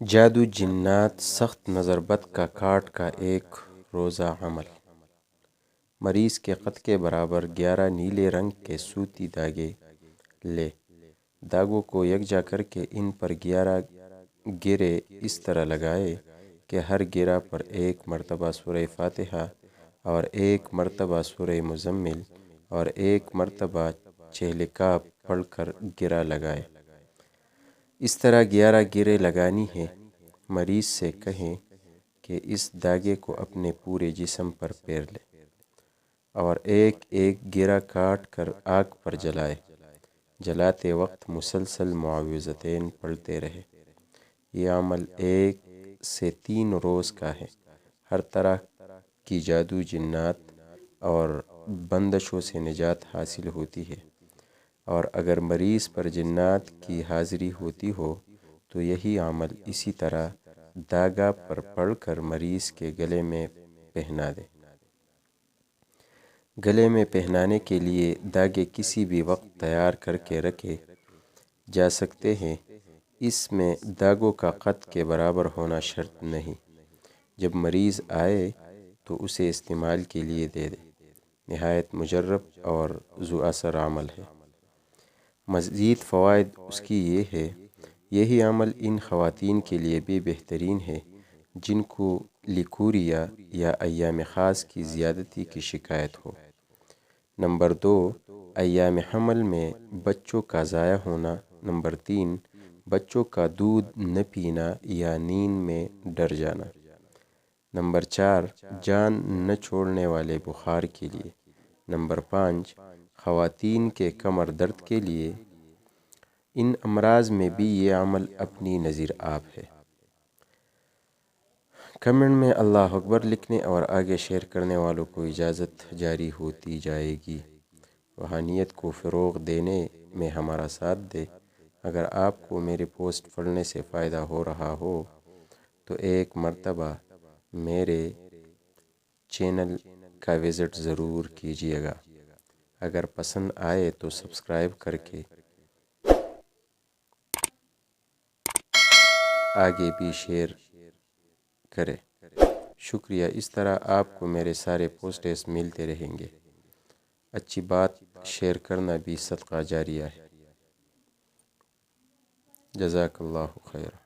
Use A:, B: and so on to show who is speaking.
A: جادو جنات سخت نظر بد کا کاٹ کا ایک روزہ عمل۔ مریض کے قد کے برابر 11 نیلے رنگ کے سوتی داغے لے، داغوں کو یکجا کر کے ان پر 11 گرے اس طرح لگائے کہ ہر گرہ پر ایک مرتبہ سورہ فاتحہ اور ایک مرتبہ سورہ مزمل اور ایک مرتبہ چہل کعب پڑھ کر گرہ لگائے۔ اس طرح 11 گرے لگانی ہے۔ مریض سے کہیں کہ اس داغے کو اپنے پورے جسم پر پیر لے اور ایک ایک گرہ کاٹ کر آگ پر جلائے۔ جلاتے وقت مسلسل معوذتین پڑھتے رہے۔ یہ عمل 1 سے 3 روز کا ہے۔ ہر طرح کی جادو جنات اور بندشوں سے نجات حاصل ہوتی ہے، اور اگر مریض پر جنات کی حاضری ہوتی ہو تو یہی عمل اسی طرح داغا پر پڑھ کر مریض کے گلے میں پہنا دے۔ گلے میں پہنانے کے لیے داغے کسی بھی وقت تیار کر کے رکھے جا سکتے ہیں۔ اس میں داغوں کا قد کے برابر ہونا شرط نہیں۔ جب مریض آئے تو اسے استعمال کے لیے دے دے۔ نہایت مجرب اور ذو اثر عمل ہے۔ مزید فوائد اس کی یہ ہے، یہی عمل ان خواتین کے لیے بھی بہترین ہے جن کو لیکوریا یا ایام خاص کی زیادتی کی شکایت ہو۔ نمبر 2، ایام حمل میں بچوں کا ضائع ہونا۔ نمبر 3، بچوں کا دودھ نہ پینا یا نیند میں ڈر جانا۔ نمبر 4، جان نہ چھوڑنے والے بخار کے لیے۔ نمبر 5، خواتین کے کمر درد کے لیے۔ ان امراض میں بھی یہ عمل اپنی نظیر آب ہے۔ کمنٹ میں اللہ اکبر لکھنے اور آگے شیئر کرنے والوں کو اجازت جاری ہوتی جائے گی۔ روحانیت کو فروغ دینے میں ہمارا ساتھ دے۔ اگر آپ کو میرے پوسٹ پڑھنے سے فائدہ ہو رہا ہو تو ایک مرتبہ میرے چینل کا وزٹ ضرور کیجیے گا۔ اگر پسند آئے تو سبسکرائب کر کے آگے بھی شیئر کریں۔ شکریہ۔ اس طرح آپ کو میرے سارے پوسٹس ملتے رہیں گے۔ اچھی بات شیئر کرنا بھی صدقہ جاریہ ہے۔ جزاک اللہ خیر۔